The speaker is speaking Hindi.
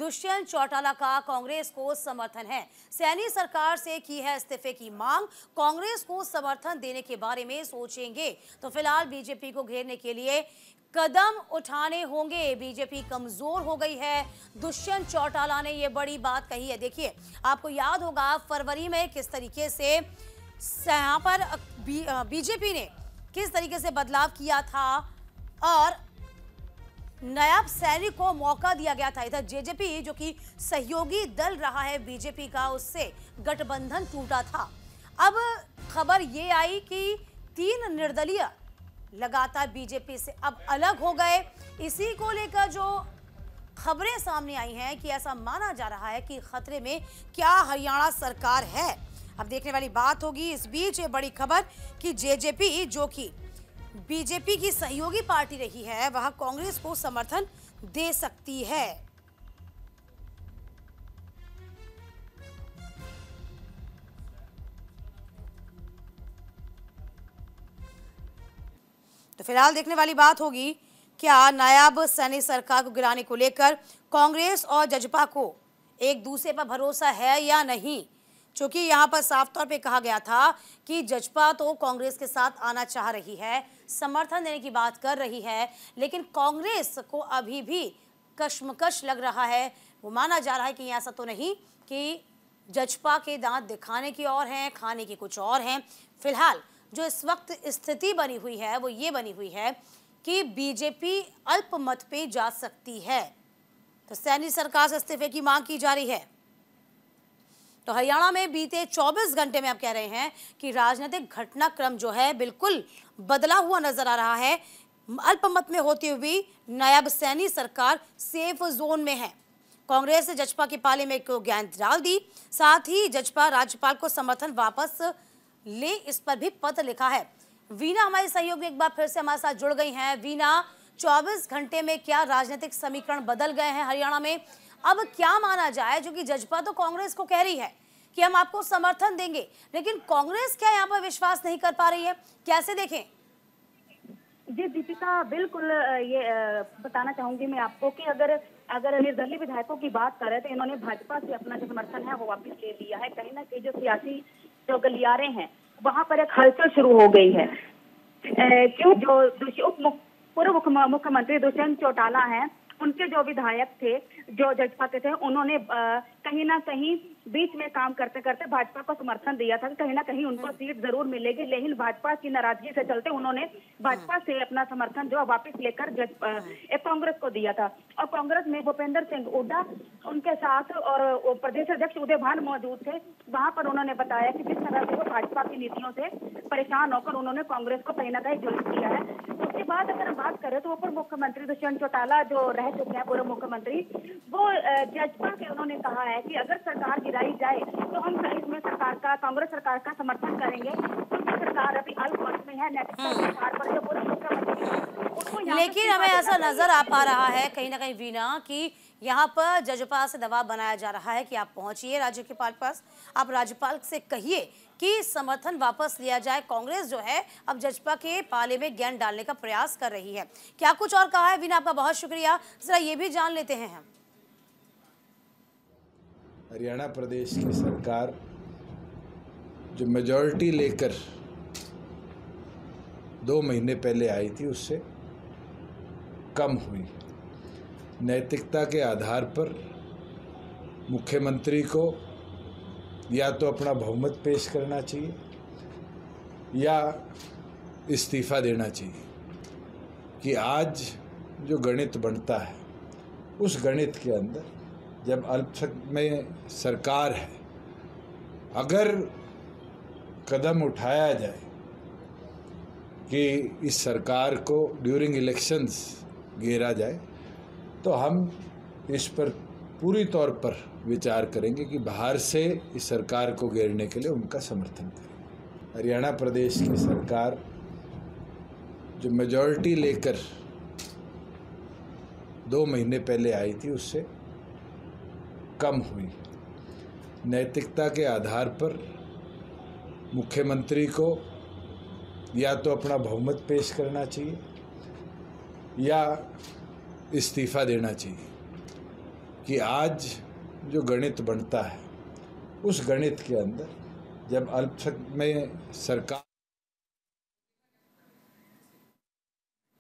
दुष्यंत चौटाला का कांग्रेस को समर्थन है। सैनी सरकार से की है इस्तीफे की मांग, कांग्रेस को समर्थन देने के बारे में सोचेंगे। तो फिलहाल बीजेपी को घेरने के लिए कदम उठाने होंगे। बीजेपी कमजोर हो गई है। दुष्यंत चौटाला ने यह बड़ी बात कही है। देखिए, आपको याद होगा फरवरी में किस तरीके से यहाँ पर बीजेपी ने किस तरीके से बदलाव किया था और नायब सैनी को मौका दिया गया था। इधर जेजेपी जो कि सहयोगी दल रहा है बीजेपी का, उससे गठबंधन टूटा था। अब खबर ये आई कि 3 निर्दलीय लगातार बीजेपी से अब अलग हो गए। इसी को लेकर जो खबरें सामने आई हैं कि ऐसा माना जा रहा है कि खतरे में क्या हरियाणा सरकार है। अब देखने वाली बात होगी। इस बीच ये बड़ी खबर कि जेजेपी जो कि बीजेपी की सहयोगी पार्टी रही है, वह कांग्रेस को समर्थन दे सकती है। तो फिलहाल देखने वाली बात होगी क्या नायब सैनी सरकार को गिराने को लेकर कांग्रेस और जजपा को एक दूसरे पर भरोसा है या नहीं। क्योंकि यहां पर साफ तौर पे कहा गया था कि जजपा तो कांग्रेस के साथ आना चाह रही है, समर्थन देने की बात कर रही है, लेकिन कांग्रेस को अभी भी कश्मकश लग रहा है। वो माना जा रहा है कि ऐसा तो नहीं कि जजपा के दांत दिखाने की और हैं, खाने की कुछ और हैं। फिलहाल जो इस वक्त स्थिति बनी हुई है वो ये बनी हुई है कि बीजेपी अल्पमत पे जा सकती है। तो सैनी सरकार से इस्तीफे की मांग की जा रही है। तो हरियाणा में बीते 24 घंटे में आप कह रहे हैं कि राजनीतिक घटनाक्रम जो है बिल्कुल बदला हुआ नजर आ रहा है। अल्पमत में होती हुई नायब सैनी सरकार सेफ जोन में है। कांग्रेस ने जजपा के पाले में एक गेंद डाल दी। साथ ही जजपा राज्यपाल को समर्थन वापस ले, इस पर भी पत्र लिखा है। वीना हमारे सहयोगी एक बार फिर से हमारे साथ जुड़ गई हैं। वीना, 24 घंटे में क्या राजनीतिक समीकरण बदल गए हैं हरियाणा में? अब क्या माना जाए, जो कि जजपा तो कांग्रेस को कह रही है कि हम आपको समर्थन देंगे, लेकिन कांग्रेस क्या यहाँ पर विश्वास नहीं कर पा रही है? कैसे देखें? जी दीपिका, बिल्कुल ये बताना चाहूंगी मैं आपको कि अगर निर्दलीय विधायकों की बात करें तो इन्होंने भाजपा से अपना जो समर्थन है वो वापस ले लिया है। कहीं ना कहीं जो सियासी जो गलियारे हैं वहां पर एक हलचल शुरू हो गई है। क्यों जो पूर्व मुख्यमंत्री दुष्यंत चौटाला हैं, उनके जो विधायक थे जो जजपा के थे, उन्होंने कहीं ना कहीं बीच में काम करते करते भाजपा को समर्थन दिया था कि कहीं ना कहीं उनको सीट जरूर मिलेगी, लेकिन भाजपा की नाराजगी से चलते उन्होंने भाजपा से अपना समर्थन जो वापस लेकर कांग्रेस को दिया था। और कांग्रेस में भूपेंद्र सिंह हुड्डा उनके साथ और प्रदेश अध्यक्ष उदय भान मौजूद थे। वहां पर उन्होंने बताया कि जिस तरह से वो भाजपा की नीतियों से परेशान होकर उन्होंने कांग्रेस को कहीं ना कहीं ज्वाइन किया है। उसके बाद अगर हम बात करें तो उप मुख्यमंत्री दुष्यंत चौटाला जो रह चुके हैं पूर्व मुख्यमंत्री, वो जजपा के उन्होंने कहा है कि अगर सरकार गिराई जाए तो हम इसमें सरकार का, कांग्रेस सरकार का समर्थन करेंगे। उनकी सरकार अभी अल्पमत में है। सरकार पर जो पूर्व मुख्यमंत्री, लेकिन हमें ऐसा नजर आ पा रहा है कहीं ना कहीं वीना कि यहाँ पर जजपा से दबाव बनाया जा रहा है कि आप पहुंचिए राज्यपाल के पास, आप राज्यपाल से कहिए कि समर्थन वापस लिया जाए। कांग्रेस जो है अब जजपा के पाले में गेंद डालने का प्रयास कर रही है। क्या कुछ और कहा है वीना? आपका बहुत शुक्रिया। जरा ये भी जान लेते हैं हम। हरियाणा प्रदेश की सरकार जो मेजॉरिटी लेकर 2 महीने पहले आई थी उससे कम हुई। नैतिकता के आधार पर मुख्यमंत्री को या तो अपना बहुमत पेश करना चाहिए या इस्तीफा देना चाहिए। कि आज जो गणित बनता है उस गणित के अंदर जब अल्पमत में सरकार है, अगर कदम उठाया जाए कि इस सरकार को ड्यूरिंग इलेक्शंस घेरा जाए, तो हम इस पर पूरी तौर पर विचार करेंगे कि बाहर से इस सरकार को घेरने के लिए उनका समर्थन करें। हरियाणा प्रदेश की सरकार जो मेजॉरिटी लेकर 2 महीने पहले आई थी उससे कम हुई। नैतिकता के आधार पर मुख्यमंत्री को या तो अपना बहुमत पेश करना चाहिए या इस्तीफा देना चाहिए। कि आज जो गणित बनता है उस गणित के अंदर जब अल्पसंख्यक में सरकार